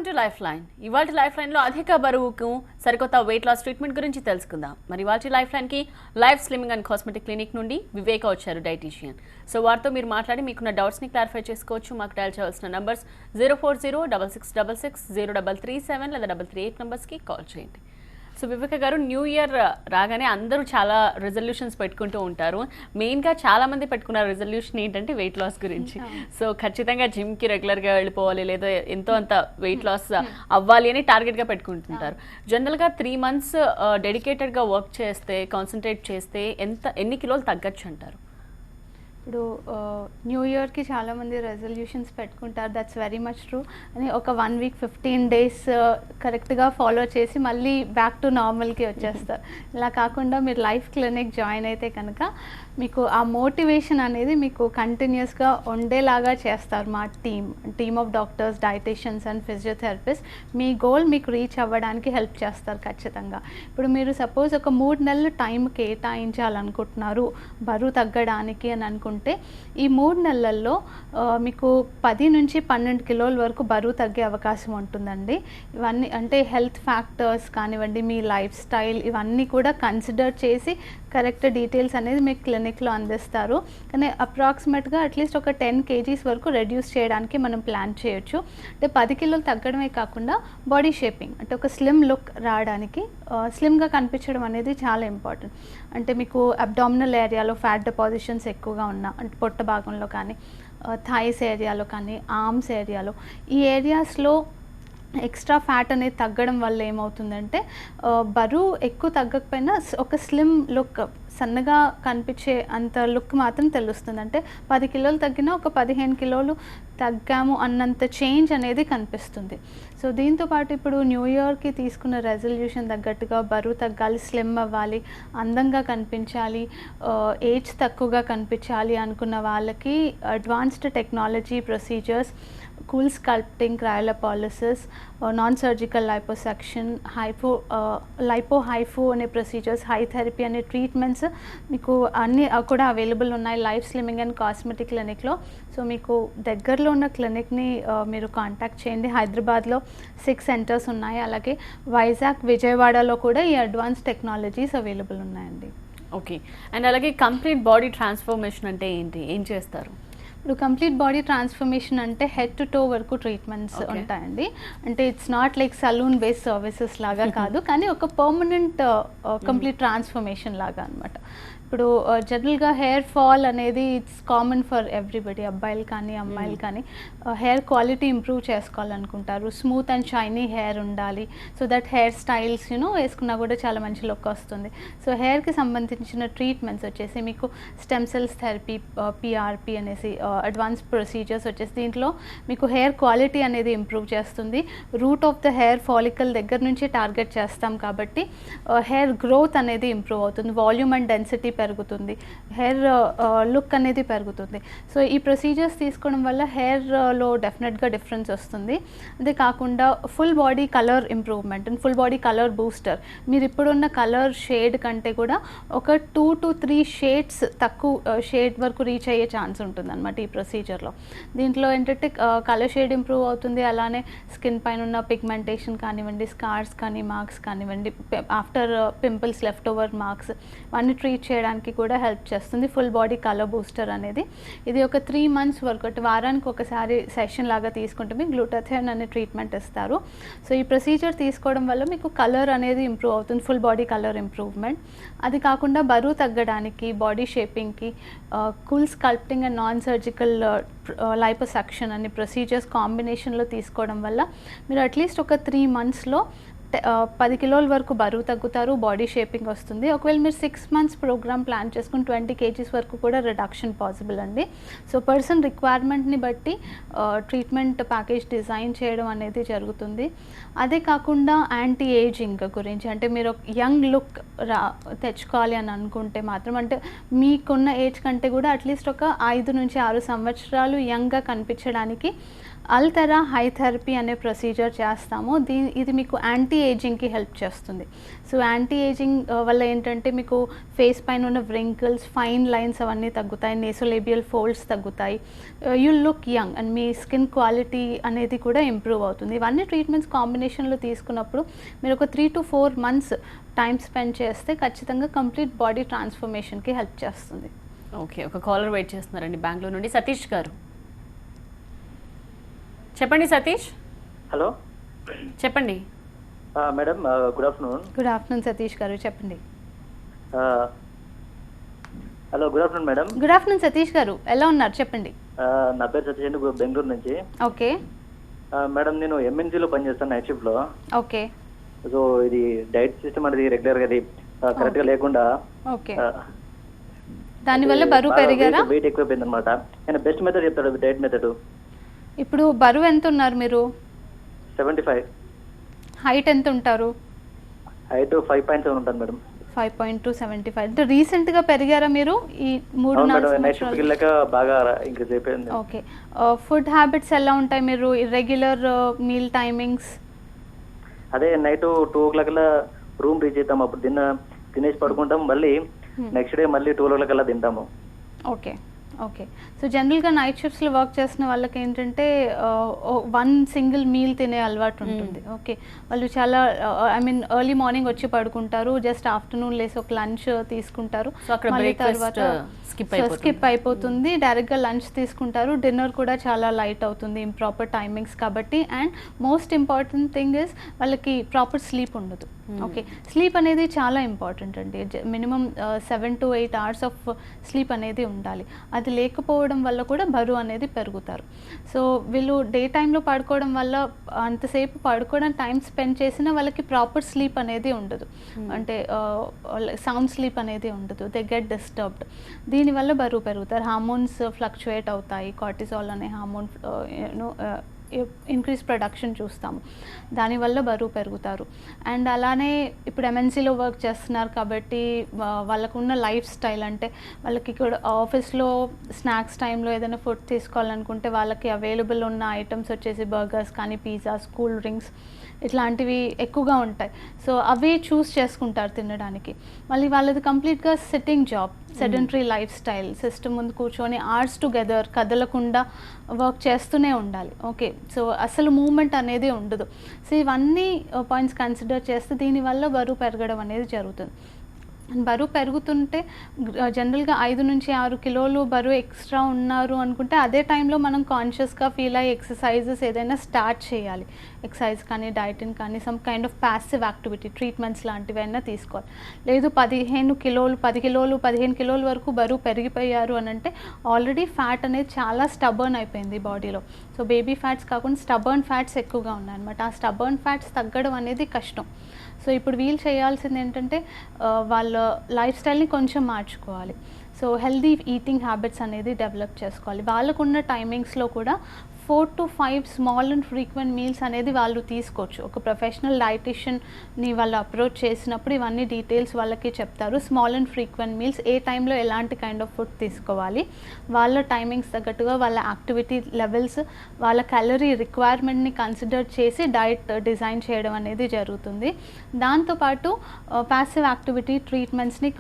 Welcome to life line. ఇవాళ life line లో అధిక బరువుకు సరికొత్త వెయిట్ లాస్ ట్రీట్మెంట్ గురించి తెలుసుకుందాం. మరి ఇవాళ లైఫ్ లైన్ కి life slimming and cosmetic clinic నుండి వివేక వచ్చారు, డైటీషియన్. సో వారితో మీరు మాట్లాడి మీకున్న డౌట్స్ ని క్లారిఫై చేసుకోవచ్చు. మాకు డయల్ చేయాల్సిన నంబర్స్ 04066660337 లేదా 338 నంబర్స్ కి కాల్ చేయండి. సో వివేక గారు, న్యూ ఇయర్ రాగానే అందరూ చాలా రిజల్యూషన్స్ పెట్టుకుంటూ ఉంటారు. మెయిన్గా చాలామంది పెట్టుకున్న రిజల్యూషన్ ఏంటంటే వెయిట్ లాస్ గురించి. సో ఖచ్చితంగా జిమ్కి రెగ్యులర్గా వెళ్ళిపోవాలి, లేదా ఎంతో అంత వెయిట్ లాస్ అవ్వాలి అని టార్గెట్గా పెట్టుకుంటుంటారు. జనరల్గా 3 months డెడికేటెడ్గా వర్క్ చేస్తే, కాన్సన్ట్రేట్ చేస్తే ఎన్ని కిలోలు తగ్గచ్చు అంటారు? ఇప్పుడు న్యూ ఇయర్కి చాలామంది రెజల్యూషన్స్ పెట్టుకుంటారు. That's very much true. అని ఒక 1 week 15 days కరెక్ట్గా ఫాలో చేసి మళ్ళీ బ్యాక్ టు నార్మల్కి వచ్చేస్తారు. ఇలా కాకుండా మీరు లైఫ్ క్లినిక్ జాయిన్ అయితే కనుక మీకు ఆ మోటివేషన్ అనేది మీకు కంటిన్యూస్గా ఉండేలాగా చేస్తారు మా team of doctors, dietitians and physiotherapist. Me goal మీకు రీచ్ అవ్వడానికి హెల్ప్ చేస్తారు ఖచ్చితంగా. ఇప్పుడు మీరు సపోజ్ ఒక 3 నెలలు టైం కేటాయించాలనుకుంటున్నారు బరువు తగ్గడానికి అని అనుకుంటే, ఈ 3 నెలల్లో మీకు 10 నుంచి 12 కిలోల వరకు బరువు తగ్గే అవకాశం ఉంటుందండి. ఇవన్నీ అంటే హెల్త్ ఫ్యాక్టర్స్ కానివ్వండి, మీ లైఫ్ స్టైల్, ఇవన్నీ కూడా కన్సిడర్ చేసి కరెక్ట్ డీటెయిల్స్ అనేది మీకు క్లినిక్లో అందిస్తారు. కానీ అప్రాక్సిమేట్గా అట్లీస్ట్ ఒక 10 kgs వరకు రెడ్యూస్ చేయడానికి మనం ప్లాన్ చేయొచ్చు. అంటే 10 కిలోలు తగ్గడమే కాకుండా బాడీ షేపింగ్, అంటే ఒక స్లిమ్ లుక్ రావడానికి, స్లిమ్గా కనిపించడం అనేది చాలా ఇంపార్టెంట్. అంటే మీకు అబ్డామినల్ ఏరియాలో ఫ్యాట్ డిపాజిషన్స్ ఎక్కువగా ఉన్నా, అంటే పొట్ట భాగంలో కానీ, థైస్ ఏరియాలో కానీ, ఆర్మ్స్ ఏరియాలో, ఈ ఏరియాస్లో ఎక్స్ట్రా ఫ్యాట్ అనేది తగ్గడం వల్ల ఏమవుతుందంటే బరువు ఎక్కువ తగ్గకపోయినా ఒక స్లిమ్ లుక్, సన్నగా కనిపించే అంత లుక్ మాత్రం తెలుస్తుంది. అంటే 10 కిలోలు తగ్గినా ఒక 15 కిలోలు తగ్గాము అన్నంత చేంజ్ అనేది కనిపిస్తుంది. సో దీంతోపాటు ఇప్పుడు న్యూ ఇయర్కి తీసుకున్న రెజల్యూషన్ తగ్గట్టుగా బరువు తగ్గాలి, స్లిమ్ అవ్వాలి, అందంగా కనిపించాలి, ఏజ్ తక్కువగా కనిపించాలి అనుకున్న వాళ్ళకి advanced technology procedures, cool sculpting, cryolipolysis, non surgical liposuction, HIFU అనే ప్రొసీజర్స్, హై థెరపీ అనే ట్రీట్మెంట్స్ మీకు అన్నీ కూడా అవైలబుల్ ఉన్నాయి లైఫ్ స్లిమ్మింగ్ అండ్ కాస్మెటిక్ క్లినిక్లో. సో మీకు దగ్గరలో ఉన్న క్లినిక్ని మీరు కాంటాక్ట్ చేయండి. హైదరాబాద్లో 6 centers ఉన్నాయి, అలాగే వైజాగ్, విజయవాడలో కూడా ఈ అడ్వాన్స్ టెక్నాలజీస్ అవైలబుల్ ఉన్నాయండి. ఓకే. అండ్ అలాగే కంప్లీట్ బాడీ ట్రాన్స్ఫర్మేషన్ అంటే ఏంటి, ఏం చేస్తారు? ఇప్పుడు కంప్లీట్ బాడీ ట్రాన్స్ఫర్మేషన్ అంటే హెడ్ టు టో వరకు ట్రీట్మెంట్స్ ఉంటాయండి. అంటే it's not like salon based services లాగా కాదు, కానీ ఒక పర్మనెంట్ కంప్లీట్ ట్రాన్స్ఫర్మేషన్ లాగా అనమాట. ఇప్పుడు జనరల్గా హెయిర్ ఫాల్ అనేది ఇట్స్ కామన్ ఫర్ ఎవ్రీబడి, అబ్బాయిలు కానీ అమ్మాయిలు కానీ. హెయిర్ క్వాలిటీ ఇంప్రూవ్ చేసుకోవాలనుకుంటారు, స్మూత్ అండ్ షైనీ హెయిర్ ఉండాలి, సో దట్ హెయిర్ స్టైల్స్ వేసుకున్నా కూడా చాలా మంచి లుక్ వస్తుంది. సో హెయిర్కి సంబంధించిన ట్రీట్మెంట్స్ వచ్చేసి మీకు స్టెమ్ సెల్స్ థెరపీ, పిఆర్పి అనేసి అడ్వాన్స్ ప్రొసీజర్స్ వచ్చేసి దీంట్లో మీకు హెయిర్ క్వాలిటీ అనేది ఇంప్రూవ్ చేస్తుంది. Root of the hair follicle దగ్గర నుంచి టార్గెట్ చేస్తాం కాబట్టి హెయిర్ గ్రోత్ అనేది ఇంప్రూవ్ అవుతుంది, వాల్యూమ్ అండ్ డెన్సిటీ పెరుగుతుంది, హెయిర్ లుక్ అనేది పెరుగుతుంది. సో ఈ ప్రొసీజర్స్ తీసుకోవడం వల్ల హెయిర్లో డెఫినెట్గా డిఫరెన్స్ వస్తుంది. అదే కాకుండా full body colour improvement and full body colour booster. మీరు ఇప్పుడున్న కలర్ షేడ్ కంటే కూడా ఒక 2 to 3 shades తక్కువ షేడ్ వరకు రీచ్ అయ్యే ఛాన్స్ ఉంటుంది అనమాట ఈ ప్రొసీజర్లో. దీంట్లో ఏంటంటే కలర్ షేడ్ ఇంప్రూవ్ అవుతుంది, అలానే స్కిన్ పైన ఉన్న పిగ్మెంటేషన్ కానివ్వండి, స్కార్స్ కానీ, మార్క్స్ కానివ్వండి, after pimples, left over marks, అన్నీ ట్రీట్ చేయడానికి కూడా హెల్ప్ చేస్తుంది ఫుల్ బాడీ కలర్ బూస్టర్ అనేది. ఇది ఒక 3 months వరకు, అంటే వారానికి ఒకసారి సెషన్ లాగా తీసుకుంటే మీకు గ్లూటాథియోన్ అనే ట్రీట్మెంట్ ఇస్తారు. సో ఈ ప్రొసీజర్ తీసుకోవడం వల్ల మీకు కలర్ అనేది ఇంప్రూవ్ అవుతుంది, ఫుల్ బాడీ కలర్ ఇంప్రూవ్మెంట్. అది కాకుండా బరువు తగ్గడానికి, బాడీ షేపింగ్కి cool sculpting and non surgical liposuction అనే ప్రొసీజర్స్ కాంబినేషన్లో తీసుకోవడం వల్ల మీరు అట్లీస్ట్ ఒక 3 monthsలో 10 కిలోల వరకు బరువు తగ్గుతారు, బాడీ షేపింగ్ వస్తుంది. ఒకవేళ మీరు 6 months ప్రోగ్రామ్ ప్లాన్ చేసుకుని 20 kgs వరకు కూడా రిడక్షన్ పాసిబుల్ అండి. సో పర్సన్ రిక్వైర్మెంట్ని బట్టి ట్రీట్మెంట్ ప్యాకేజ్ డిజైన్ చేయడం అనేది జరుగుతుంది. అదే కాకుండా యాంటీ ఏజింగ్ గురించి, అంటే మీరు యంగ్ లుక్ తెచ్చుకోవాలి అని అనుకుంటే మాత్రం, అంటే మీకున్న ఏజ్ కంటే కూడా అట్లీస్ట్ ఒక 5 నుంచి 6 సంవత్సరాలు యంగ్గా కనిపించడానికి అల్తెరా హై థెరపీ అనే ప్రొసీజర్ చేస్తాము. ఇది మీకు యాంటీ ఏజింగ్కి హెల్ప్ చేస్తుంది. సో యాంటీ ఏజింగ్ వల్ల ఏంటంటే మీకు ఫేస్ పైన ఉన్న వ్రింకిల్స్, ఫైన్ లైన్స్ అవన్నీ తగ్గుతాయి, నేసోలేబియల్ ఫోల్డ్స్ తగ్గుతాయి, you look young and me skin quality అనేది కూడా ఇంప్రూవ్ అవుతుంది. ఇవన్నీ ట్రీట్మెంట్స్ కాంబినేషన్లో తీసుకున్నప్పుడు మీరు ఒక 3 to 4 months టైం స్పెండ్ చేస్తే ఖచ్చితంగా కంప్లీట్ బాడీ ట్రాన్స్ఫర్మేషన్కి హెల్ప్ చేస్తుంది. ఓకే, ఒక కాలర్ వెయిట్ చేస్తున్నారండి బెంగళూరు నుండి. సతీష్ గారు చెప్పండి. సతీష్ హలో చెప్పండి. Madam, good afternoon. Good afternoon Satish గారు, చెప్పండి. Hello, good afternoon madam. Good afternoon Satish గారు, ఎలా ఉన్నారు చెప్పండి. నా పేరు సతీష్ అండి, బెంగళూరు నుంచి. ఓకే మేడం, నేను ఎంఎన్సీలో పనిచేస్తాను నైట్ షిఫ్ట్లో. ఓకే సో ఇది డైట్ సిస్టమ్ అనేది రెగ్యులర్గా అది కరెక్ట్గా లేకుండా ఓకే దానివల్ల బరువు పెరిగారా? వెయిట్ ఎక్కువైపోయింది అనమాట. ఆయన బెస్ట్ మెథడ్ చెప్తాడు, డైట్ మెథడ్. ఇప్పుడు బరువు ఎంత ఉన్నారు మీరు? 75. హైట్ ఎంత ఉంటారు? హైట్ 5.7 ఉంటాను మేడం. 5.2, 75. అంటే రీసెంట్గా పెరిగారా మీరు ఈ 3-4 నైట్ షిఫ్ట్కి సంవత్సరాలు? వెళ్ళాక బాగా ఇంక్రీజ్ అయిపోయింది. ఓకే, ఫుడ్ హ్యాబిట్స్ ఎలా ఉంటాయి మీరు? Irregular meal timings? అదే నైట్ 2 o'clock రూమ్ రీచ్ అవుతాం, అప్పుడు తినేసి పడుకుంటాం, మళ్ళీ నెక్స్ట్ డే మళ్ళీ 2 o'clock తింటాము. ఓకే ఓకే సో జనరల్గా నైట్ షిఫ్ట్స్లో వర్క్ చేస్తున్న వాళ్ళకి ఏంటంటే 1 single మీల్ తినే అలవాటు ఉంటుంది. ఓకే, వాళ్ళు చాలా ఎర్లీ మార్నింగ్ వచ్చి పడుకుంటారు, జస్ట్ ఆఫ్టర్నూన్ లేసి ఒక లంచ్ తీసుకుంటారు, సో అక్కడ మళ్ళీ breakfast తర్వాత skip అయిపోతుంది, డైరెక్ట్గా లంచ్ తీసుకుంటారు, డిన్నర్ కూడా చాలా లైట్ అవుతుంది, ఇంప్రాపర్ టైమింగ్స్ కాబట్టి. And most important thing is వాళ్ళకి ప్రాపర్ స్లీప్ ఉండదు. ఓకే, స్లీప్ అనేది చాలా ఇంపార్టెంట్ అండి. Minimum 7 to 8 hours of sleep అనేది ఉండాలి. అది లేకపోవడం వల్ల కూడా బరువు అనేది పెరుగుతారు. సో వీళ్ళు డే టైంలో పడుకోవడం వల్ల అంతసేపు పడుకోవడం టైం స్పెండ్ చేసినా వాళ్ళకి ప్రాపర్ స్లీప్ అనేది ఉండదు, అంటే సౌండ్ స్లీప్ అనేది ఉండదు, దే గెట్ డిస్టర్బ్డ్. దీనివల్ల బరువు పెరుగుతారు, హార్మోన్స్ ఫ్లక్చుయేట్ అవుతాయి, కార్టిసాల్ అనే హార్మోన్ ఇంక్రీజ్ ప్రొడక్షన్ చూస్తాము, దానివల్ల బరువు పెరుగుతారు. అండ్ అలానే ఇప్పుడు ఎంఎన్సీలో వర్క్ చేస్తున్నారు కాబట్టి వాళ్ళకున్న లైఫ్ స్టైల్, అంటే వాళ్ళకి ఇక్కడ ఆఫీస్లో స్నాక్స్ టైంలో ఏదైనా ఫుడ్ తీసుకోవాలనుకుంటే వాళ్ళకి అవైలబుల్ ఉన్న ఐటమ్స్ వచ్చేసి బర్గర్స్ కానీ, పిజ్జాస్, కూల్ డ్రింక్స్ ఇట్లాంటివి ఎక్కువగా ఉంటాయి. సో అవి చూస్ చేసుకుంటారు తినడానికి. మళ్ళీ వాళ్ళది కంప్లీట్గా sitting job, sedentary life style, system ముందు కూర్చొని అవర్స్ టుగెదర్ కదలకుండా వర్క్ చేస్తూనే ఉండాలి. ఓకే, సో అసలు మూమెంట్ అనేది ఉండదు. సో ఇవన్నీ పాయింట్స్ కన్సిడర్ చేస్తే దీనివల్ల బరువు పెరగడం అనేది జరుగుతుంది. బరువు పెరుగుతుంటే జనరల్గా 5 నుంచి 6 కిలోలు బరువు ఎక్స్ట్రా ఉన్నారు అనుకుంటే అదే టైంలో మనం కాన్షియస్గా ఫీల్ అయ్యి ఎక్సర్సైజెస్ ఏదైనా స్టార్ట్ చేయాలి. ఎక్సర్సైజ్ కానీ, డైటింగ్ కానీ, some kind of passive activity, treatments లాంటివి అయినా తీసుకోవాలి. లేదు 10 కిలోలు 15 కిలోల వరకు బరువు పెరిగిపోయారు అని అంటే ఆల్రెడీ ఫ్యాట్ అనేది చాలా స్టబర్న్ అయిపోయింది బాడీలో. సో బేబీ ఫ్యాట్స్ కాకుండా స్టబర్న్ ఫ్యాట్స్ ఎక్కువగా ఉన్నాయన్నమాట. ఆ స్టబర్న్ ఫ్యాట్స్ తగ్గడం అనేది కష్టం. సో ఇప్పుడు వీళ్ళు చేయాల్సింది ఏంటంటే వాళ్ళ లైఫ్ స్టైల్ని కొంచెం మార్చుకోవాలి. సో హెల్దీ ఈటింగ్ హ్యాబిట్స్ అనేది డెవలప్ చేసుకోవాలి. వాళ్ళకున్న టైమింగ్స్లో కూడా 4 to 5 small and frequent meals అనేది వాళ్ళు తీసుకోవచ్చు. ఒక ప్రొఫెషనల్ డైటిషియన్ని వాళ్ళు అప్రోచ్ చేసినప్పుడు ఇవన్నీ డీటెయిల్స్ వాళ్ళకి చెప్తారు. స్మాల్ అండ్ ఫ్రీక్వెంట్ మీల్స్, ఏ టైంలో ఎలాంటి కైండ్ ఆఫ్ ఫుడ్ తీసుకోవాలి, వాళ్ళ టైమింగ్స్ తగ్గట్టుగా వాళ్ళ యాక్టివిటీ లెవెల్స్, వాళ్ళ క్యాలరీ రిక్వైర్మెంట్ని కన్సిడర్ చేసి డైట్ డిజైన్ చేయడం అనేది జరుగుతుంది. దాంతోపాటు ప్యాసివ్ యాక్టివిటీ ట్రీట్మెంట్స్ని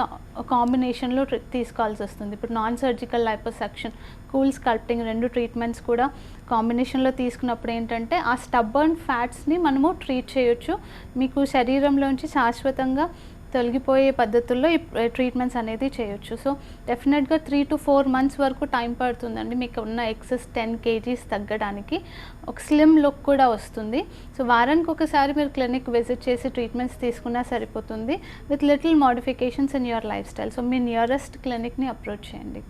కాంబినేషన్లో తీసుకోవాల్సి వస్తుంది. ఇప్పుడు non surgical liposuction, cool sculpting 2 treatments కూడా కాంబినేషన్లో తీసుకున్నప్పుడు ఏంటంటే ఆ స్టబ్బర్న్ ఫ్యాట్స్ని మనము ట్రీట్ చేయొచ్చు. మీకు శరీరంలోంచి శాశ్వతంగా తొలగిపోయే పద్ధతుల్లో ఈ ట్రీట్మెంట్స్ అనేది చేయొచ్చు. సో డెఫినెట్గా 3 to 4 months వరకు టైం పడుతుందండి మీకు ఉన్న ఎక్సెస్ 10 kgs తగ్గడానికి. ఒక స్లిమ్ లుక్ కూడా వస్తుంది. సో వారానికి ఒకసారి మీరు క్లినిక్ విజిట్ చేసి ట్రీట్మెంట్స్ తీసుకున్నా సరిపోతుంది, with little modifications in your life style. So మీ నియరెస్ట్ క్లినిక్ని అప్రోచ్ చేయండి.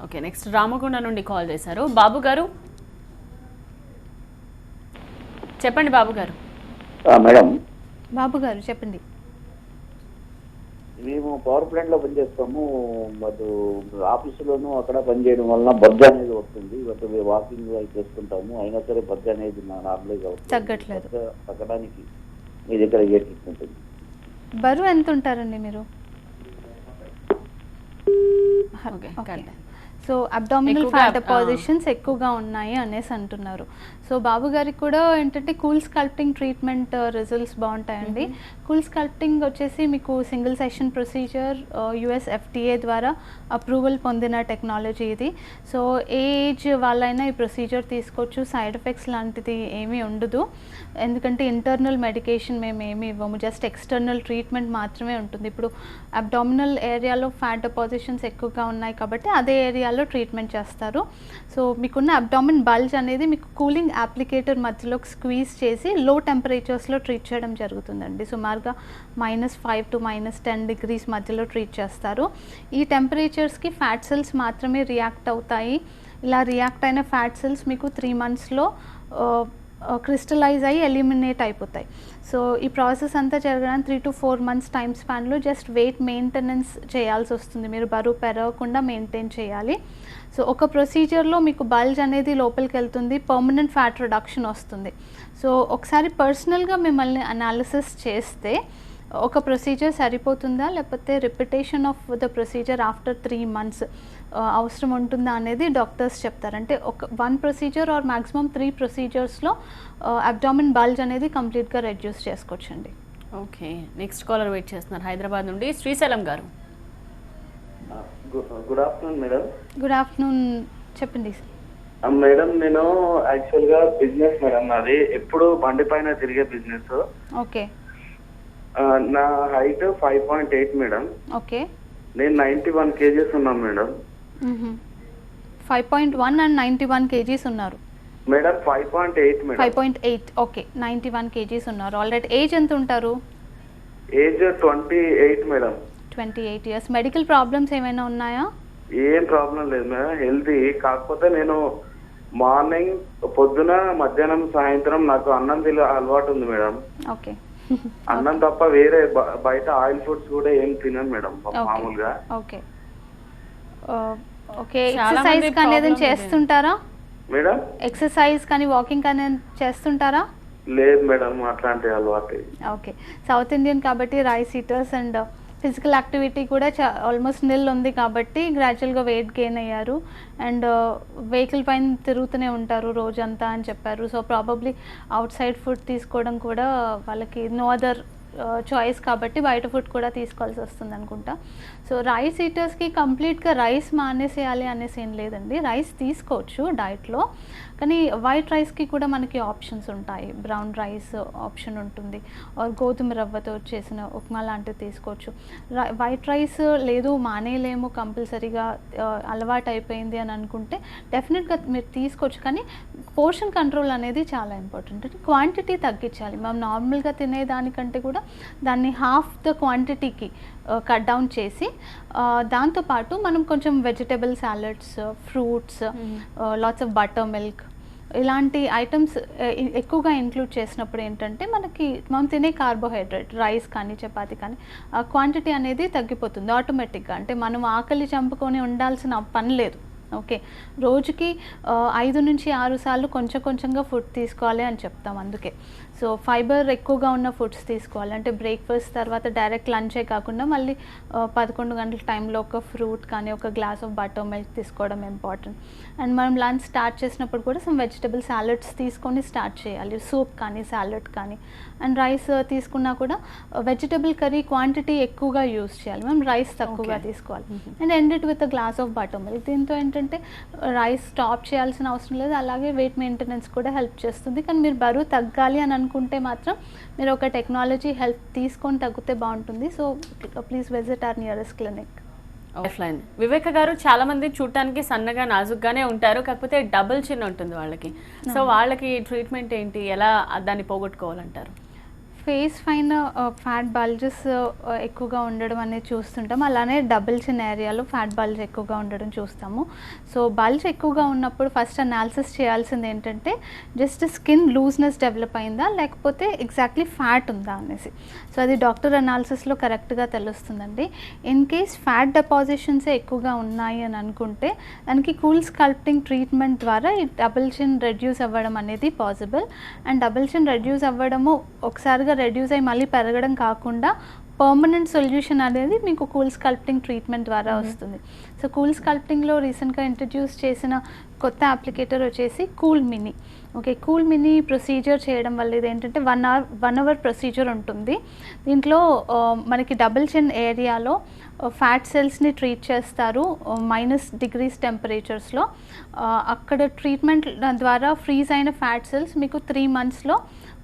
ఓకే, నెక్స్ట్ రామగుండ నుండి కాల్ చేశారు బాబు గారు. చెప్పండి బాబు గారు. మేడం, బాబు గారు చెప్పండి. మేము పవర్ ప్లాంట్ లో పనిచేస్తాము. బట్ ఆఫీసులోనూ అక్కడ పనిచేయడం వలన బొజ్జ అనేది వస్తుంది. బట్ వాకింగ్ అవి చేస్తుంటాము, అయినా సరే బొజ్జ అనేది నార్మల్గా తగ్గట్లేదు. తగ్గడానికి మీ దగ్గర ఏ ట్రీట్మెంట్ ఉంది? బరువు ఎంత ఉంటారండి మీరు? ఓకే. సో అబ్డామినల్ ఎక్కువగా, ఫ్యాట్ డిపాజిషన్స్ ఎక్కువగా ఉన్నాయి అనేసి అంటున్నారు. సో బాబు గారికి కూడా ఏంటంటే కూల్ స్కల్ప్టింగ్ ట్రీట్మెంట్ రిజల్ట్స్ బాగుంటాయండి. కూల్ స్కల్ప్టింగ్ వచ్చేసి మీకు single session procedure, US FDA ద్వారా అప్రూవల్ పొందిన టెక్నాలజీ ఇది. సో ఏ ఏజ్ వాళ్ళైనా ఈ ప్రొసీజర్ తీసుకోవచ్చు. సైడ్ ఎఫెక్ట్స్ లాంటిది ఏమీ ఉండదు, ఎందుకంటే ఇంటర్నల్ మెడికేషన్ మేము ఏమీ ఇవ్వము, జస్ట్ ఎక్స్టర్నల్ ట్రీట్మెంట్ మాత్రమే ఉంటుంది. ఇప్పుడు అబ్డామినల్ ఏరియాలో ఫ్యాట్ డిపాజిషన్స్ ఎక్కువగా ఉన్నాయి కాబట్టి అదే ఏరియాలో ట్రీట్మెంట్ చేస్తారు. సో మీకున్న అబ్డామిన్ బల్జ్ అనేది మీకు కూలింగ్ అప్లికేటర్ మధ్యలోకి స్క్వీజ్ చేసి లో టెంపరేచర్స్లో ట్రీట్ చేయడం జరుగుతుందండి. సుమారుగా -5 to -10 degrees మధ్యలో ట్రీట్ చేస్తారు. ఈ టెంపరేచర్స్కి ఫ్యాట్ సెల్స్ మాత్రమే రియాక్ట్ అవుతాయి. ఇలా రియాక్ట్ అయిన ఫ్యాట్ సెల్స్ మీకు 3 monthsలో క్రిస్టలైజ్ అయ్యి ఎలిమినేట్ అయిపోతాయి. సో ఈ ప్రాసెస్ అంతా జరగడానికి 3 to 4 months టైం స్పాన్లో జస్ట్ వెయిట్ మెయింటెనెన్స్ చేయాల్సి వస్తుంది. మీరు బరువు పెరగకుండా మెయింటైన్ చేయాలి. సో ఒక ప్రొసీజర్లో మీకు బల్జ్ అనేది లోపలికి వెళ్తుంది, పర్మనెంట్ ఫ్యాట్ రిడక్షన్ వస్తుంది. సో ఒకసారి పర్సనల్గా మిమ్మల్ని అనాలిసిస్ చేస్తే ఒక ప్రొసీజర్ సరిపోతుందా, లేకపోతే repetition of the procedure after 3 months అవసరం ఉంటుందా అనేది డాక్టర్స్ చెప్తారు. అంటే ఒక 1 ప్రొసీజర్ ఆర్ మ్యాక్సిమం 3 ప్రొసీజర్స్లో అబ్డామిన్ బల్జ్ అనేది కంప్లీట్గా రెడ్యూస్ చేసుకోవచ్చండి. ఓకే, నెక్స్ట్ కాలర్ వెయిట్ చేస్తున్నారు హైదరాబాద్ నుండి శ్రీశైలం గారు. Good afternoon madam. Good afternoon, చెప్పండి. మేడం నేను యాక్చువల్ గా బిజినెస్ మేడం నాది, ఎప్పుడు బండి పైన తిరిగే బిజినెస్. ఓకే. నా హైట్ 5.8 మేడం. ఓకే. నేను 91 kgs ఉన్నాను మేడం. 5.1 and 91 kgs ఉన్నారు మేడం. 5.8 మేడం. 5.8. ఓకే, 91 kgs ఉన్నారు. ఆల్రెడీ ఏజ్ ఎంత ఉంటారు? Age 28 madam. 28 years. Medical problems ఏమైనా ఉన్నాయా? ఏం ప్రాబ్లం లేదు మేడం, హెల్తీ. కాకపోతే నేను మార్నింగ్, పొద్దున, మధ్యాహ్నం, సాయంత్రం నాకు అన్నం తినే అలవాటు ఉంది మేడం. ఓకే. అన్నం తప్ప వేరే బయట ఆయిల్ ఫుడ్స్ కూడా ఏం తినను మేడం మామూలుగా. ఓకే. ఓకే. చాలా ఎక్సర్సైజ్ మంది కానీ ఏదైనా problem చేస్తుంటారా మేడం? ఎక్సర్సైజ్ కానీ వాకింగ్ కానీ చేస్తుంటారా? లేదు మేడం, అట్లాంటి అలవాటు. ఓకే. సౌత్ ఇండియన్ కాబట్టి rice eaters and physical activity కూడా ఆల్మోస్ట్ నిల్ ఉంది కాబట్టి గ్రాడ్యువల్గా వెయిట్ గెయిన్ అయ్యారు. అండ్ వెహికల్ పైన తిరుగుతూనే ఉంటారు రోజంతా అని చెప్పారు. So probably out side food తీసుకోవడం కూడా వాళ్ళకి నో అదర్ చాయిస్ కాబట్టి బయట ఫుడ్ కూడా తీసుకోవాల్సి వస్తుంది అనుకుంటా. సో రైస్ ఈటర్స్కి కంప్లీట్గా రైస్ మానేసేయాలి అనేసి ఏం లేదండి, రైస్ తీసుకోవచ్చు డైట్లో. కానీ వైట్ రైస్కి కూడా మనకి ఆప్షన్స్ ఉంటాయి. బ్రౌన్ రైస్ ఆప్షన్ ఉంటుంది, గోధుమ రవ్వతో చేసిన ఉప్మా లాంటివి తీసుకోవచ్చు. వైట్ రైస్ లేదు మానేయలేము కంపల్సరీగా అలవాటు అయిపోయింది అని అనుకుంటే డెఫినెట్గా మీరు తీసుకోవచ్చు. కానీ పోర్షన్ కంట్రోల్ అనేది చాలా ఇంపార్టెంట్. అంటే క్వాంటిటీ తగ్గించాలి. మనం నార్మల్గా తినేదానికంటే కూడా దాన్ని హాఫ్ ద క్వాంటిటీకి కట్ డౌన్ చేసి దాంతోపాటు మనం కొంచెం vegetable salads, fruits, lots of butter milk ఇలాంటి ఐటమ్స్ ఎక్కువగా ఇంక్లూడ్ చేసినప్పుడు ఏంటంటే మనకి మనం తినే కార్బోహైడ్రేట్ రైస్ కానీ చపాతీ కానీ క్వాంటిటీ అనేది తగ్గిపోతుంది ఆటోమేటిక్గా. అంటే మనం ఆకలి చంపుకొని ఉండాల్సిన పని లేదు. ఓకే, రోజుకి 5 నుంచి 6 సార్లు కొంచెం కొంచెంగా ఫుడ్ తీసుకోవాలి అని చెప్తాం. అందుకే సో ఫైబర్ ఎక్కువగా ఉన్న ఫుడ్స్ తీసుకోవాలి. అంటే బ్రేక్ఫాస్ట్ తర్వాత డైరెక్ట్ లంచే కాకుండా మళ్ళీ 11 గంటల టైంలో ఒక ఫ్రూట్ కానీ ఒక గ్లాస్ ఆఫ్ బటర్ మిల్క్ తీసుకోవడం ఇంపార్టెంట్. అండ్ మనం లంచ్ స్టార్ట్ చేసినప్పుడు కూడా సమ్ వెజిటబుల్ సాలడ్స్ తీసుకొని స్టార్ట్ చేయాలి, సూప్ కానీ సాలడ్ కానీ. అండ్ రైస్ తీసుకున్నా కూడా వెజిటబుల్ కర్రీ క్వాంటిటీ ఎక్కువగా యూస్ చేయాలి, మనం రైస్ తక్కువగా తీసుకోవాలి. And ended with a glass of butter milk. దీంతో ఏంటంటే రైస్ స్టాప్ చేయాల్సిన అవసరం లేదు, అలాగే వెయిట్ మెయింటెనెన్స్ కూడా హెల్ప్ చేస్తుంది. కానీ మీరు బరువు తగ్గాలి అని అనుకుంటే మాత్రం మీరు ఒక టెక్నాలజీ హెల్ప్ తీసుకొని తగ్గితే బాగుంటుంది. So please visit our nearest clinic. Line Viveka garu, చాలా మంది చూడటానికి సన్నగా నాజుగ్గానే ఉంటారు, కాకపోతే డబుల్ చిన్ ఉంటుంది వాళ్ళకి. సో వాళ్ళకి ట్రీట్మెంట్ ఏంటి, ఎలా దాన్ని పోగొట్టుకోవాలంటారు? ఫేస్ పైన ఫ్యాట్ బల్జెస్ ఎక్కువగా ఉండడం అనేది చూస్తుంటాం, అలానే డబుల్ చిన్ ఏరియాలో ఫ్యాట్ బల్జ్ ఎక్కువగా ఉండడం చూస్తాము. సో బల్జ్ ఎక్కువగా ఉన్నప్పుడు ఫస్ట్ అనాలిసిస్ చేయాల్సింది ఏంటంటే జస్ట్ స్కిన్ లూజ్నెస్ డెవలప్ అయిందా లేకపోతే ఎగ్జాక్ట్లీ ఫ్యాట్ ఉందా అనేసి. సో అది డాక్టర్ అనాలిసిస్లో కరెక్ట్గా తెలుస్తుందండి. ఇన్ కేస్ ఫ్యాట్ డిపాజిషన్సే ఎక్కువగా ఉన్నాయి అని అనుకుంటే దానికి కూల్ స్కల్ప్టింగ్ ట్రీట్మెంట్ ద్వారా ఈ డబుల్ చిన్ రెడ్యూస్ అవ్వడం అనేది పాసిబుల్. అండ్ డబుల్ చిన్ రెడ్యూస్ అవ్వడము ఒకసారిగా రెడ్యూస్ అయ్యి మళ్ళీ పెరగడం కాకుండా పర్మనెంట్ సొల్యూషన్ అనేది మీకు కూల్ స్కల్ప్టింగ్ ట్రీట్మెంట్ ద్వారా వస్తుంది. సో కూల్ స్కల్ప్టింగ్లో రీసెంట్గా ఇంట్రడ్యూస్ చేసిన కొత్త అప్లికేటర్ వచ్చేసి cool mini. Okay, cool mini procedure చేయడం వల్ల ఇది ఏంటంటే 1 అవర్ ప్రొసీజర్ ఉంటుంది. దీంట్లో మనకి డబుల్ చిన్ ఏరియాలో ఫ్యాట్ సెల్స్ని ట్రీట్ చేస్తారు -డిగ్రీస్ టెంపరేచర్స్లో. అక్కడ ట్రీట్మెంట్ ద్వారా ఫ్రీజ్ అయిన ఫ్యాట్ సెల్స్ మీకు 3 మంత్స్లో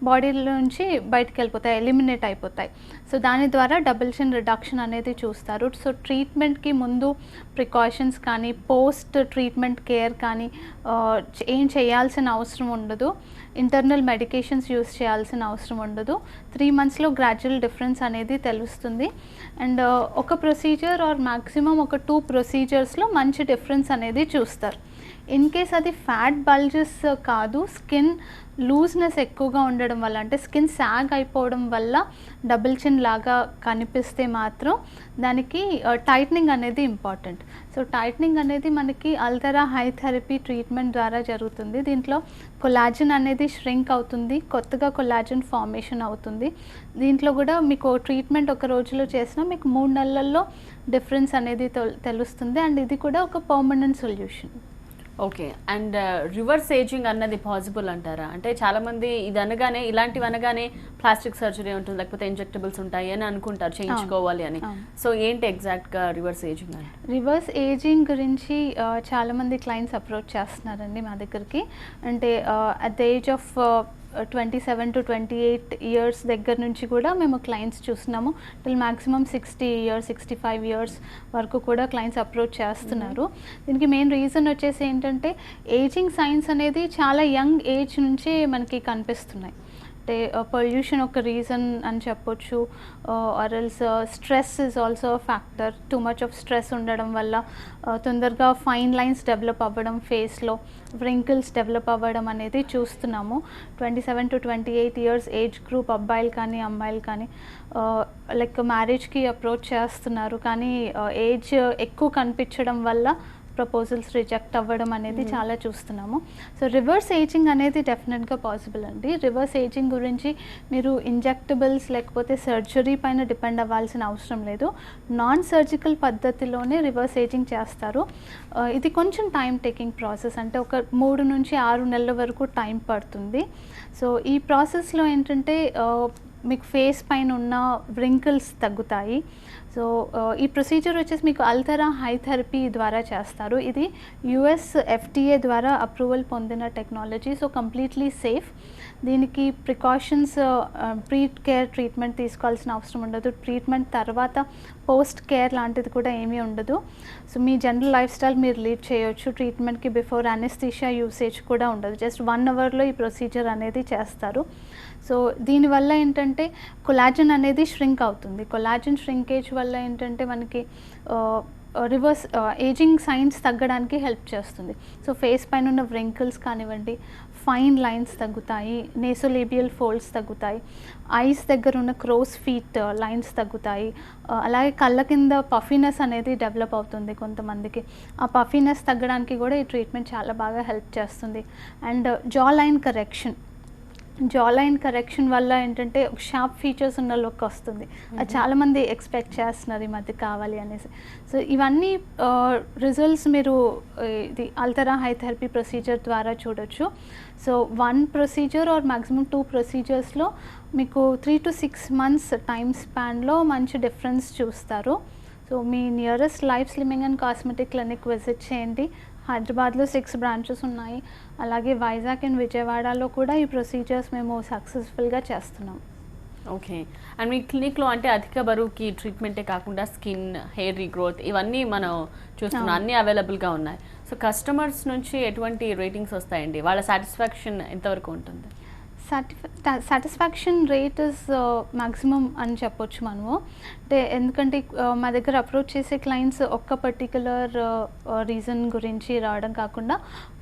బాడీలో నుంచి బయటకు వెళ్ళిపోతాయి, ఎలిమినేట్ అయిపోతాయి. సో దాని ద్వారా డబుల్ చిన్ రిడక్షన్ అనేది చూస్తారు. సో ట్రీట్మెంట్కి ముందు ప్రికాషన్స్ కానీ పోస్ట్ ట్రీట్మెంట్ కేర్ కానీ ఏం చేయాల్సిన అవసరం ఉండదు. ఇంటర్నల్ మెడికేషన్స్ యూస్ చేయాల్సిన అవసరం ఉండదు. 3 మంత్స్లో గ్రాడ్యువల్ డిఫరెన్స్ అనేది తెలుస్తుంది. అండ్ ఒక ప్రొసీజర్ ఆర్ మ్యాక్సిమం ఒక 2 ప్రొసీజర్స్లో మంచి డిఫరెన్స్ అనేది చూస్తారు. ఇన్ కేస్ అది ఫ్యాట్ బల్జెస్ కాదు, స్కిన్ లూజ్నెస్ ఎక్కువగా ఉండడం వల్ల, అంటే స్కిన్ సాగ్ అయిపోవడం వల్ల డబుల్ చిన్ లాగా కనిపిస్తే మాత్రం దానికి టైట్నింగ్ అనేది ఇంపార్టెంట్. సో టైట్నింగ్ అనేది మనకి అల్ట్రా హై థెరపీ ట్రీట్మెంట్ ద్వారా జరుగుతుంది. దీంట్లో కొలాజన్ అనేది ష్రింక్ అవుతుంది, కొత్తగా కొలాజన్ ఫార్మేషన్ అవుతుంది. దీంట్లో కూడా మీకు ట్రీట్మెంట్ ఒక రోజులో చేసినా మీకు 3 నెలల్లో డిఫరెన్స్ అనేది తెలుస్తుంది. అండ్ ఇది కూడా ఒక permanent solution. Okay, and reverse ageing అన్నది పాసిబుల్ అంటారా? అంటే చాలామంది ఇది అనగానే, ఇలాంటివి అనగానే ప్లాస్టిక్ సర్జరీ ఉంటుంది, లేకపోతే ఇంజెక్టబుల్స్ ఉంటాయి అని అనుకుంటారు చేయించుకోవాలి అని. సో ఏంటి ఎగ్జాక్ట్గా రివర్స్ ఏజింగ్ అంటే? రివర్స్ ఏజింగ్ గురించి చాలామంది క్లయింట్స్ అప్రోచ్ చేస్తున్నారండి మా దగ్గరికి. అంటే at the age of 27 to 28 years దగ్గర నుంచి కూడా మేము క్లయింట్స్ చూస్తున్నాము. టిల్ మ్యాక్సిమం 60 ఇయర్స్ 65 ఇయర్స్ వరకు కూడా క్లయింట్స్ అప్రోచ్ చేస్తున్నారు. దీనికి మెయిన్ రీజన్ వచ్చేసి ఏంటంటే ఏజింగ్ సైన్స్ అనేది చాలా యంగ్ ఏజ్ నుంచే మనకి కనిపిస్తున్నాయి. అంటే పొల్యూషన్ ఒక రీజన్ అని చెప్పొచ్చు, or else stress is also factor. Too much of stress ఉండడం వల్ల తొందరగా ఫైన్ లైన్స్ డెవలప్ అవ్వడం, ఫేస్లో వ్రింకిల్స్ డెవలప్ అవ్వడం అనేది చూస్తున్నాము. 27 to 28 ఇయర్స్ ఏజ్ గ్రూప్ అబ్బాయిలు కానీ అమ్మాయిలు కానీ లైక్ మ్యారేజ్కి అప్రోచ్ చేస్తున్నారు. కానీ ఏజ్ ఎక్కువ కనిపించడం వల్ల ప్రపోజల్స్ రిజెక్ట్ అవ్వడం అనేది చాలా చూస్తున్నాము. సో రివర్స్ ఏజింగ్ అనేది డెఫినెట్గా పాసిబుల్ అండి. రివర్స్ ఏజింగ్ గురించి మీరు ఇంజెక్టబుల్స్ లేకపోతే సర్జరీ పైన డిపెండ్ అవ్వాల్సిన అవసరం లేదు. నాన్ సర్జికల్ పద్ధతిలోనే రివర్స్ ఏజింగ్ చేస్తారు. ఇది కొంచెం టైం టేకింగ్ ప్రాసెస్, అంటే ఒక 3 నుంచి 6 నెలల వరకు టైం పడుతుంది. సో ఈ ప్రాసెస్లో ఏంటంటే మీకు ఫేస్ పైన ఉన్న వ్రింకిల్స్ తగ్గుతాయి. సో ఈ ప్రొసీజర్ వచ్చేసి మీకు అల్ట్రా హై థెరపీ ద్వారా చేస్తారు. ఇది US FDA ద్వారా అప్రూవల్ పొందిన టెక్నాలజీ. So completely safe. దీనికి ప్రికాషన్స్ ప్రీ కేర్ ట్రీట్మెంట్ తీసుకోవాల్సిన అవసరం ఉండదు. ట్రీట్మెంట్ తర్వాత పోస్ట్ కేర్ లాంటిది కూడా ఏమీ ఉండదు. సో మీ జనరల్ లైఫ్ స్టైల్ మీరు లీడ్ చేయొచ్చు. ట్రీట్మెంట్కి బిఫోర్ అనెస్థీషియా యూసేజ్ కూడా ఉండదు. జస్ట్ 1 అవర్లో ఈ ప్రొసీజర్ అనేది చేస్తారు. సో దీనివల్ల ఏంటంటే కొలాజన్ అనేది ష్రింక్ అవుతుంది. కొలాజన్ ష్రింకేజ్ వల్ల ఏంటంటే మనకి రివర్స్ ఏజింగ్ సైన్స్ తగ్గడానికి హెల్ప్ చేస్తుంది. సో ఫేస్ పైన ఉన్న వ్రింకిల్స్ కానివ్వండి, ఫైన్ లైన్స్ తగ్గుతాయి, నేసోలేబియల్ ఫోల్డ్స్ తగ్గుతాయి, ఐస్ దగ్గర ఉన్న క్రోస్ ఫీట్ లైన్స్ తగ్గుతాయి. అలాగే కళ్ళ కింద పఫీనెస్ అనేది డెవలప్ అవుతుంది కొంతమందికి. ఆ పఫీనెస్ తగ్గడానికి కూడా ఈ ట్రీట్మెంట్ చాలా బాగా హెల్ప్ చేస్తుంది. అండ్ జా లైన్ కరెక్షన్ వల్ల ఏంటంటే షార్ప్ ఫీచర్స్ ఉన్న లుక్ వస్తుంది. అది చాలామంది ఎక్స్పెక్ట్ చేస్తున్నారు ఈ మధ్య కావాలి అనేసి. సో ఇవన్నీ రిజల్ట్స్ మీరు ఇది అల్ట్రా హై థెరపీ ప్రొసీజర్ ద్వారా చూడొచ్చు. సో 1 ప్రొసీజర్ ఆర్ మ్యాక్సిమం 2 ప్రొసీజర్స్లో మీకు 3 to 6 మంత్స్ టైం స్పాన్లో మంచి డిఫరెన్స్ చూస్తారు. సో మీ nearest life slimming and cosmetic clinic visit చేయండి. హైదరాబాద్లో 6 బ్రాంచెస్ ఉన్నాయి. అలాగే వైజాగ్ అండ్ విజయవాడలో కూడా ఈ ప్రొసీజర్స్ మేము సక్సెస్ఫుల్గా చేస్తున్నాం. ఓకే, అండ్ మీ క్లినిక్లో అంటే అధిక బరువుకి ట్రీట్మెంటే కాకుండా స్కిన్, హెయిర్ రీగ్రోత్ ఇవన్నీ మనం చూస్తున్నాం, అన్నీ అవైలబుల్గా ఉన్నాయి. సో కస్టమర్స్ నుంచి ఎటువంటి రేటింగ్స్ వస్తాయండి? వాళ్ళ సాటిస్ఫాక్షన్ ఎంతవరకు ఉంటుంది? సాటిస్ఫాక్షన్ రేట్ ఇస్ మ్యాక్సిమం అని చెప్పొచ్చు మనము. అంటే ఎందుకంటే మా దగ్గర అప్రోచ్ చేసే క్లయింట్స్ ఒక్క పర్టికులర్ రీజన్ గురించి రావడం కాకుండా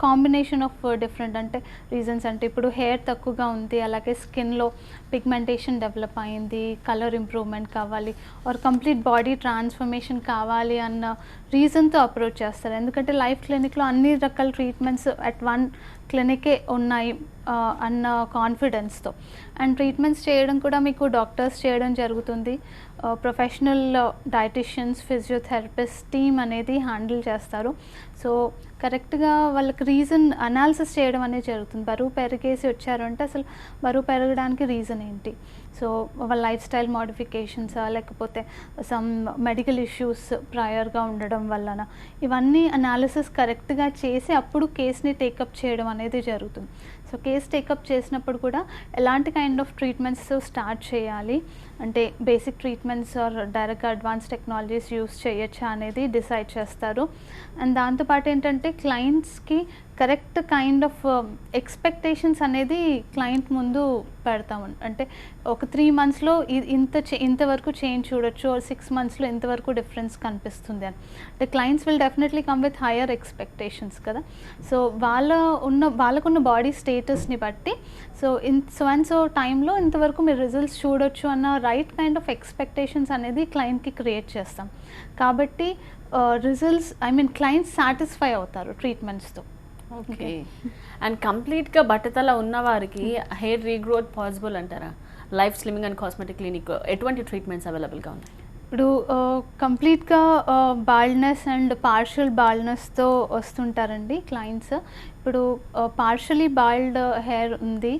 కాంబినేషన్ ఆఫ్ డిఫరెంట్ అంటే రీజన్స్. అంటే ఇప్పుడు హెయిర్ తక్కువగా ఉంది, అలాగే స్కిన్లో పిగ్మెంటేషన్ డెవలప్ అయింది, కలర్ ఇంప్రూవ్మెంట్ కావాలి, ఆర్ కంప్లీట్ బాడీ ట్రాన్స్ఫర్మేషన్ కావాలి అన్న రీజన్తో అప్రోచ్ చేస్తారు. ఎందుకంటే లైఫ్ క్లినిక్లో అన్ని రకాల ట్రీట్మెంట్స్ అట్ 1 క్లినికే ఉన్నాయి అన్న కాన్ఫిడెన్స్తో. అండ్ ట్రీట్మెంట్స్ చేయడం కూడా మీకు డాక్టర్స్ చేయడం జరుగుతుంది. ప్రొఫెషనల్ డైటిషియన్స్, ఫిజియోథెరపిస్ట్ టీమ్ అనేది హ్యాండిల్ చేస్తారు. సో కరెక్ట్గా వాళ్ళకి రీజన్ అనాలిసిస్ చేయడం అనేది జరుగుతుంది. బరువు పెరిగేసి వచ్చారు అంటే అసలు బరువు పెరగడానికి రీజన్ ఏంటి, సో వాళ్ళ లైఫ్ స్టైల్ మోడిఫికేషన్సా లేకపోతే సమ్ మెడికల్ ఇష్యూస్ ప్రయర్గా ఉండడం వలన, ఇవన్నీ అనాలిసిస్ కరెక్ట్గా చేసి అప్పుడు కేసుని టేకప్ చేయడం అనేది జరుగుతుంది. సో కేసు టేకప్ చేసినప్పుడు కూడా ఎలాంటి కైండ్ ఆఫ్ ట్రీట్మెంట్స్ స్టార్ట్ చేయాలి, అంటే బేసిక్ ట్రీట్మెంట్స్ ఆర్ డైరెక్ట్గా అడ్వాన్స్ టెక్నాలజీస్ యూస్ చేయొచ్చా అనేది డిసైడ్ చేస్తారు. అండ్ దాంతోపాటు ఏంటంటే క్లయింట్స్కి కరెక్ట్ కైండ్ ఆఫ్ ఎక్స్పెక్టేషన్స్ అనేది క్లయింట్ ముందు పెడతాము. అంటే ఒక 3 monthsలో ఇంతవరకు చేంజ్ చూడొచ్చు, 6 monthsలో ఇంతవరకు డిఫరెన్స్ కనిపిస్తుంది అని. అంటే clients will definitely come with higher expectations కదా. సో వాళ్ళకున్న బాడీ స్టేటస్ని బట్టి సో అండ్ సో టైంలో ఇంతవరకు మీరు రిజల్ట్స్ చూడొచ్చు అన్న రైట్ కైండ్ ఆఫ్ ఎక్స్పెక్టేషన్స్ అనేది క్లయింట్కి క్రియేట్ చేస్తాం. కాబట్టి రిజల్ట్స్ క్లయింట్స్ సాటిస్ఫై అవుతారు ట్రీట్మెంట్స్తో. ఓకే. అండ్ కంప్లీట్గా బట్టతల ఉన్న వారికి హెయిర్ రీగ్రోత్ పాసిబుల్ అంటారా? Life slimming and cosmetic clinic ఎటువంటి ట్రీట్మెంట్స్ అవైలబుల్గా ఉన్నాయి? ఇప్పుడు కంప్లీట్గా బాల్డ్నెస్ అండ్ పార్షియల్ బాల్డ్నెస్తో వస్తుంటారండి క్లయింట్స్. ఇప్పుడు పార్షియలీ బాల్డ్ హెయిర్ ఉంది,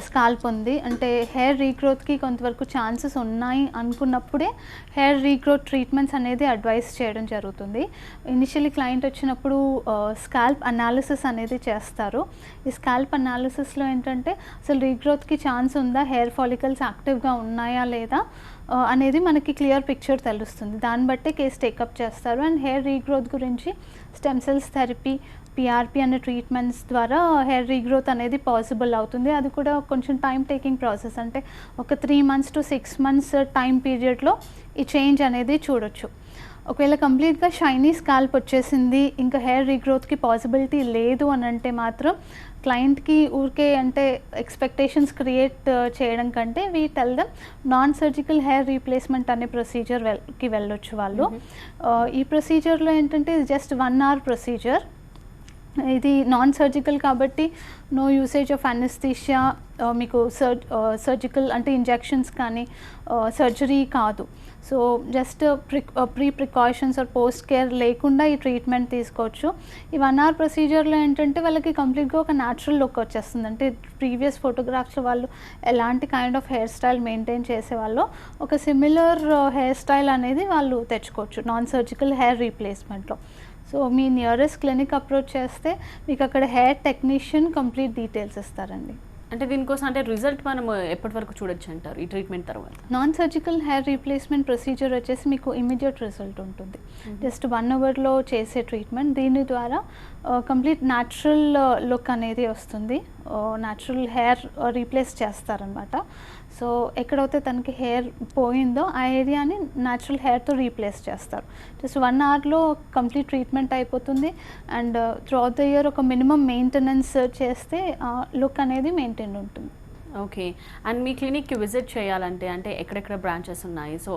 స్కాల్ప్ ఉంది, అంటే హెయిర్ రీగ్రోత్కి కొంతవరకు ఛాన్సెస్ ఉన్నాయి అనుకున్నప్పుడే హెయిర్ రీగ్రోత్ ట్రీట్మెంట్స్ అనేది అడ్వైస్ చేయడం జరుగుతుంది. ఇనిషియలీ క్లయింట్ వచ్చినప్పుడు స్కాల్ప్ అనాలిసిస్ అనేది చేస్తారు. ఈ స్కాల్ప్ అనాలిసిస్లో ఏంటంటే అసలు రీగ్రోత్కి ఛాన్స్ ఉందా, హెయిర్ ఫాలికల్స్ యాక్టివ్గా ఉన్నాయా లేదా అనేది మనకి క్లియర్ పిక్చర్ తెలుస్తుంది. దాన్ని బట్టే కేసు టేకప్ చేస్తారు. అండ్ హెయిర్ రీగ్రోత్ గురించి స్టెమ్ సెల్స్ థెరపీ, పిఆర్పి అనే ట్రీట్మెంట్స్ ద్వారా హెయిర్ రీగ్రోత్ అనేది పాసిబుల్ అవుతుంది. అది కూడా కొంచెం టైం టేకింగ్ ప్రాసెస్, అంటే ఒక 3 months to 6 months టైం పీరియడ్లో ఈ చేంజ్ అనేది చూడొచ్చు. ఒకవేళ కంప్లీట్గా షైనీ స్కాల్ప్ వచ్చేసింది, ఇంకా హెయిర్ రీగ్రోత్కి పాసిబిలిటీ లేదు అని అంటే మాత్రం క్లయింట్కి ఊరికే అంటే ఎక్స్పెక్టేషన్స్ క్రియేట్ చేయడం కంటే we tell them non surgical hair replacement అనే ప్రొసీజర్కి వెళ్ళొచ్చు వాళ్ళు. ఈ ప్రొసీజర్లో ఏంటంటే ఇది జస్ట్ 1 hour ప్రొసీజర్. ఇది నాన్ సర్జికల్ కాబట్టి నో యూసేజ్ ఆఫ్ అనెస్థీషియా, మీకు సర్జికల్ అంటే ఇంజెక్షన్స్ కానీ సర్జరీ కాదు. So just precautions or post care లేకుండా ఈ ట్రీట్మెంట్ తీసుకోవచ్చు. ఈ 1 hour ప్రొసీజర్లో ఏంటంటే వాళ్ళకి కంప్లీట్గా ఒక న్యాచురల్ లుక్ వచ్చేస్తుంది. అంటే ప్రీవియస్ ఫోటోగ్రాఫ్స్లో వాళ్ళు ఎలాంటి kind of hair style maintain చేసేవాళ్ళో ఒక సిమిలర్ హెయిర్ స్టైల్ అనేది వాళ్ళు తెచ్చుకోవచ్చు నాన్ సర్జికల్ హెయిర్ రీప్లేస్మెంట్లో. సో మీ నియరెస్ట్ క్లినిక్ అప్రోచ్ చేస్తే మీకు అక్కడ హెయిర్ టెక్నీషియన్ కంప్లీట్ డీటెయిల్స్ ఇస్తారండి. అంటే దీనికోసం అంటే రిజల్ట్ మనం ఎప్పటి వరకు చూడొచ్చు అంటారు ఈ ట్రీట్మెంట్ తర్వాత? Non surgical hair replacement procedure వచ్చేసి మీకు ఇమీడియట్ రిజల్ట్ ఉంటుంది. జస్ట్ 1 hourలో చేసే ట్రీట్మెంట్. దీని ద్వారా కంప్లీట్ న్యాచురల్ లుక్ అనేది వస్తుంది. న్యాచురల్ హెయిర్ రీప్లేస్ చేస్తారనమాట. సో ఎక్కడైతే తనకి హెయిర్ పోయిందో ఆ ఏరియాని న్యాచురల్ హెయిర్తో రీప్లేస్ చేస్తారు. జస్ట్ 1 hourలో కంప్లీట్ ట్రీట్మెంట్ అయిపోతుంది. అండ్ త్రూఅవుట్ ద ఇయర్ ఒక మినిమం మెయింటెనెన్స్ చేస్తే లుక్ అనేది మెయింటైన్ ఉంటుంది. ఓకే. అండ్ మీ క్లినిక్కి విజిట్ చేయాలంటే అంటే ఎక్కడెక్కడ బ్రాంచెస్ ఉన్నాయి, సో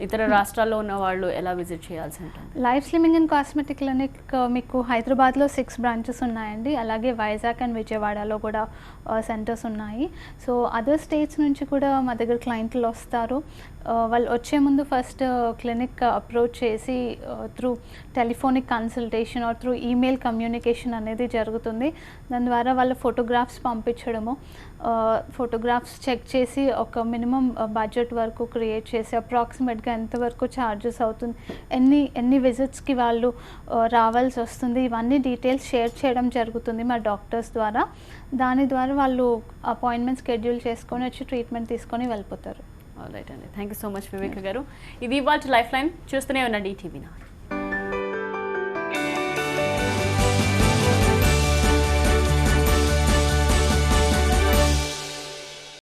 ఇతర రాష్ట్రాల్లో ఉన్న వాళ్ళు ఎలా విజిట్ చేయాల్సి ఉంటుంది? Life slimming and cosmetic clinic మీకు హైదరాబాద్లో 6 branches ఉన్నాయండి. అలాగే వైజాగ్ అండ్ విజయవాడలో కూడా సెంటర్స్ ఉన్నాయి. సో అదర్ స్టేట్స్ నుంచి కూడా మా దగ్గర క్లయింట్లు వస్తారు. వాళ్ళు వచ్చే ముందు ఫస్ట్ క్లినిక్ అప్రోచ్ చేసి through telephonic consultation or through email communication అనేది జరుగుతుంది. దాని ద్వారా వాళ్ళ ఫోటోగ్రాఫ్స్ పంపించడము, ఫోటోగ్రాఫ్స్ చెక్ చేసి ఒక మినిమం బడ్జెట్ వరకు క్రియేట్ చేసి అప్రాక్సిమేట్గా ఎంతవరకు ఛార్జెస్ అవుతుంది, ఎన్ని విజిట్స్కి వాళ్ళు రావాల్సి వస్తుంది, ఇవన్నీ డీటెయిల్స్ షేర్ చేయడం జరుగుతుంది మా డాక్టర్స్ ద్వారా. దాని ద్వారా వాళ్ళు అపాయింట్మెంట్ షెడ్యూల్ చేసుకొని వచ్చి ట్రీట్మెంట్ తీసుకొని వెళ్ళిపోతారు. రైట్ అండి. థ్యాంక్ యూ సో మచ్ వివేక గారు. ఇది ఇవాల్టి లైఫ్ లైన్. చూస్తూనే ఉండండి ఈటీవీ.